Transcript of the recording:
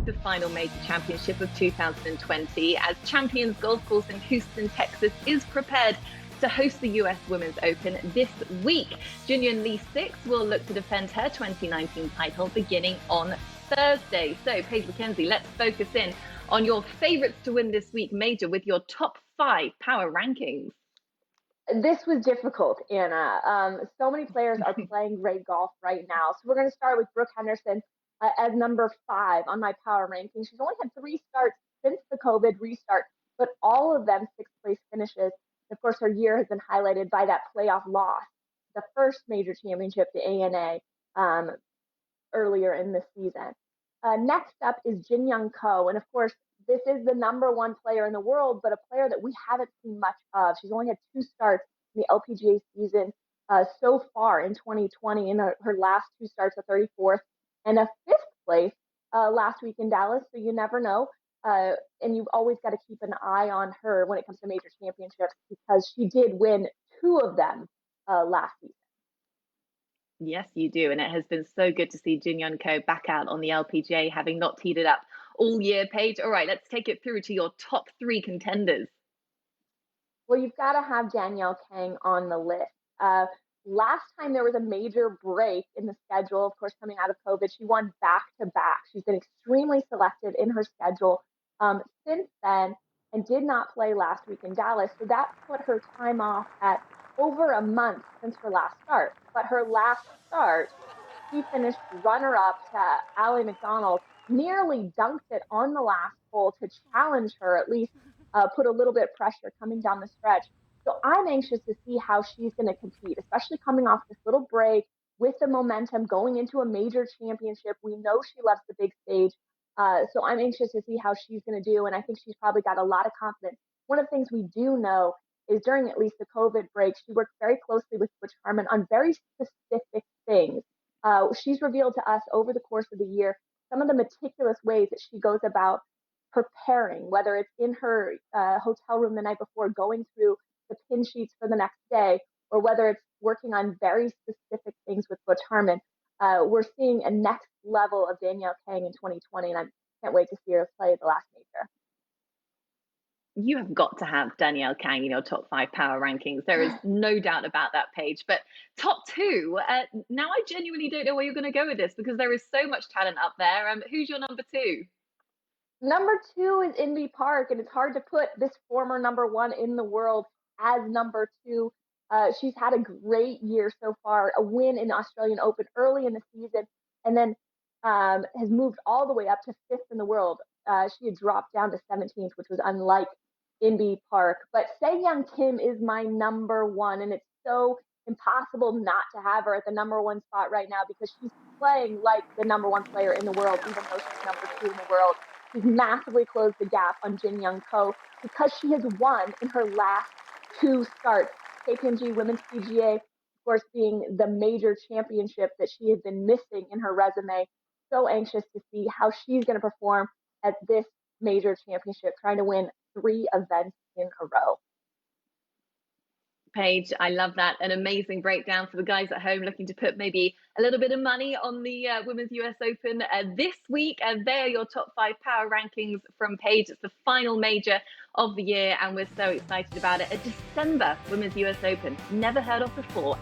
the final major championship of 2020, as Champions Golf Course in Houston, Texas is prepared to host the US Women's Open this week. Junyoon Lee Six will look to defend her 2019 title beginning on Thursday. So, Paige Mackenzie, let's focus in on your favorites to win this week major with your top 5 power rankings. This was difficult, Anna. So many players are playing great golf right now. So we're going to start with Brooke Henderson as number 5 on my power ranking. She's only had 3 starts since the COVID restart, but all of them 6th place finishes. Of course, her year has been highlighted by that playoff loss, the first major championship to ANA earlier in the season. Next up is Jin Young Ko. And of course, this is the number 1 player in the world, but a player that we haven't seen much of. She's only had 2 starts in the LPGA season so far in 2020. In her last 2 starts, a 34th and a 5th place last week in Dallas. So you never know. And you've always got to keep an eye on her when it comes to major championships, because she did win 2 of them last season. Yes, you do. And it has been so good to see Jin Young Ko back out on the LPGA, having not teed it up all year, Paige. All right, let's take it through to your top 3 contenders. Well, you've got to have Danielle Kang on the list. Last time there was a major break in the schedule, of course, coming out of COVID, she won back-to-back. She's been extremely selected in her schedule since then and did not play last week in Dallas. So that put her time off at over a month since her last start. But her last start, she finished runner-up to Allie McDonald, nearly dunked it on the last hole to challenge her, at least put a little bit of pressure coming down the stretch. So I'm anxious to see how she's going to compete, especially coming off this little break with the momentum going into a major championship. We know she loves the big stage. So I'm anxious to see how she's going to do. And I think she's probably got a lot of confidence. One of the things we do know is during at least the COVID break, she worked very closely with Butch Harmon on very specific things. She's revealed to us over the course of the year some of the meticulous ways that she goes about preparing, whether it's in her hotel room the night before, going through the pin sheets for the next day, or whether it's working on very specific things with Butch Harmon. We're seeing a next level of Danielle Kang in 2020, and I can't wait to see her play the last major. You have got to have Danielle Kang in your top 5 power rankings. There is no doubt about that, Paige. But top 2, now I genuinely don't know where you're going to go with this, because there is so much talent up there. Who's your number 2? Number 2 is Inbee Park, and it's hard to put this former number 1 in the world as number 2. She's had a great year so far, a win in the Australian Open early in the season, and then has moved all the way up to 5th in the world. She had dropped down to 17th, which was unlike Inbee Park. But Se Young Kim is my number 1, and it's so impossible not to have her at the number 1 spot right now, because she's playing like the number 1 player in the world, even though she's number 2 in the world. She's massively closed the gap on Jin Young Ko because she has won in her last 2 starts. KPMG Women's PGA, of course, being the major championship that she has been missing in her resume. So anxious to see how she's going to perform at this major championship, trying to win 3 events in a row. Paige, I love that. An amazing breakdown for the guys at home looking to put maybe a little bit of money on the Women's US Open this week. And there are your top 5 power rankings from Paige. It's the final major of the year, and we're so excited about it. A December Women's US Open, never heard of before.